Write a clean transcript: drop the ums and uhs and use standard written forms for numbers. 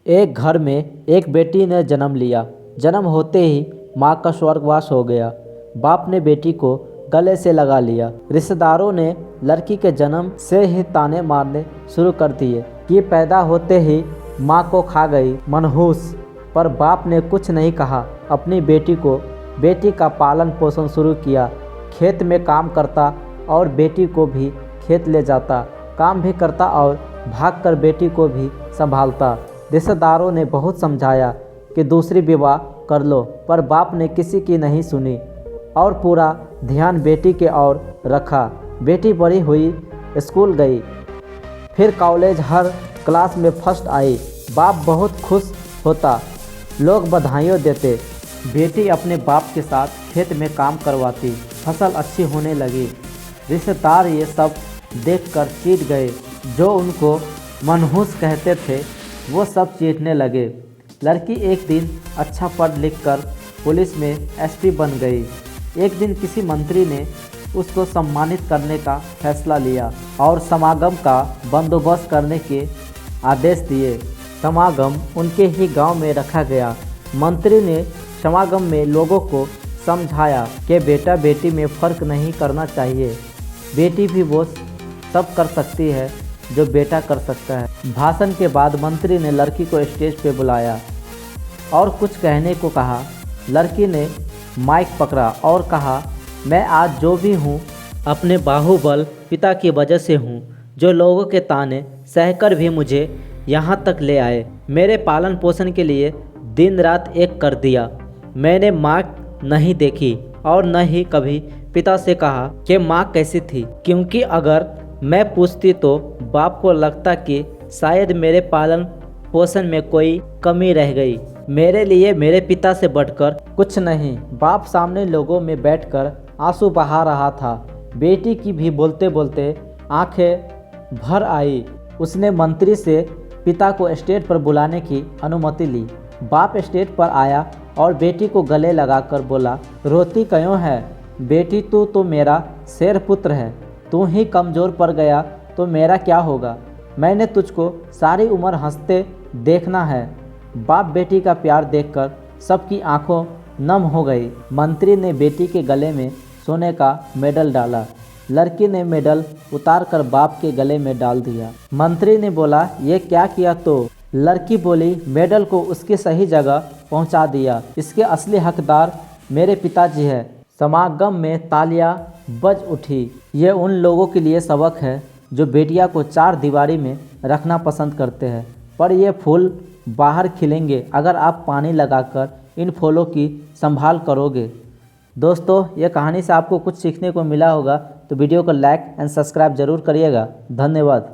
एक घर में एक बेटी ने जन्म लिया। जन्म होते ही माँ का स्वर्गवास हो गया। बाप ने बेटी को गले से लगा लिया। रिश्तेदारों ने लड़की के जन्म से ही ताने मारने शुरू कर दिए कि पैदा होते ही माँ को खा गई मनहूस। पर बाप ने कुछ नहीं कहा। अपनी बेटी का पालन पोषण शुरू किया। खेत में काम करता और बेटी को भी खेत ले जाता, काम भी करता और भागकर बेटी को भी संभालता। रिश्तेदारों ने बहुत समझाया कि दूसरी विवाह कर लो, पर बाप ने किसी की नहीं सुनी और पूरा ध्यान बेटी के ओर रखा। बेटी बड़ी हुई, स्कूल गई, फिर कॉलेज, हर क्लास में फर्स्ट आई। बाप बहुत खुश होता, लोग बधाइयाँ देते। बेटी अपने बाप के साथ खेत में काम करवाती, फसल अच्छी होने लगी। रिश्तेदार ये सब देखकर चीट गए। जो उनको मनहूस कहते थे वो सब चीटने लगे। लड़की एक दिन अच्छा पढ़ लिख कर पुलिस में एसपी बन गई। एक दिन किसी मंत्री ने उसको सम्मानित करने का फैसला लिया और समागम का बंदोबस्त करने के आदेश दिए। समागम उनके ही गांव में रखा गया। मंत्री ने समागम में लोगों को समझाया कि बेटा बेटी में फ़र्क नहीं करना चाहिए। बेटी भी वो सब कर सकती है जो बेटा कर सकता है। भाषण के बाद मंत्री ने लड़की को स्टेज पे बुलाया और कुछ कहने को कहा। लड़की ने माइक पकड़ा और कहा, मैं आज जो भी हूँ अपने बाहुबल पिता की वजह से हूँ, जो लोगों के ताने सहकर भी मुझे यहाँ तक ले आए। मेरे पालन पोषण के लिए दिन रात एक कर दिया। मैंने माँ नहीं देखी और न ही कभी पिता से कहा कि माँ कैसी थी, क्योंकि अगर मैं पूछती तो बाप को लगता कि शायद मेरे पालन पोषण में कोई कमी रह गई। मेरे लिए मेरे पिता से बढ़कर कुछ नहीं। बाप सामने लोगों में बैठकर आंसू बहा रहा था। बेटी की भी बोलते बोलते आंखें भर आई। उसने मंत्री से पिता को स्टेज पर बुलाने की अनुमति ली। बाप स्टेज पर आया और बेटी को गले लगाकर बोला, रोती क्यों है बेटी, तू तो मेरा शेर पुत्र है। तू ही कमज़ोर पड़ गया तो मेरा क्या होगा। मैंने तुझको सारी उम्र हंसते देखना है। बाप बेटी का प्यार देखकर सबकी आंखों नम हो गई। मंत्री ने बेटी के गले में सोने का मेडल डाला। लड़की ने मेडल उतारकर बाप के गले में डाल दिया। मंत्री ने बोला, ये क्या किया? तो लड़की बोली, मेडल को उसकी सही जगह पहुंचा दिया। इसके असली हकदार मेरे पिताजी है। समागम में तालियां बज उठी। ये उन लोगों के लिए सबक है जो बेटियां को चार दीवारी में रखना पसंद करते हैं, पर ये फूल बाहर खिलेंगे अगर आप पानी लगाकर इन फूलों की संभाल करोगे। दोस्तों, ये कहानी से आपको कुछ सीखने को मिला होगा तो वीडियो को लाइक एंड सब्सक्राइब ज़रूर करिएगा। धन्यवाद।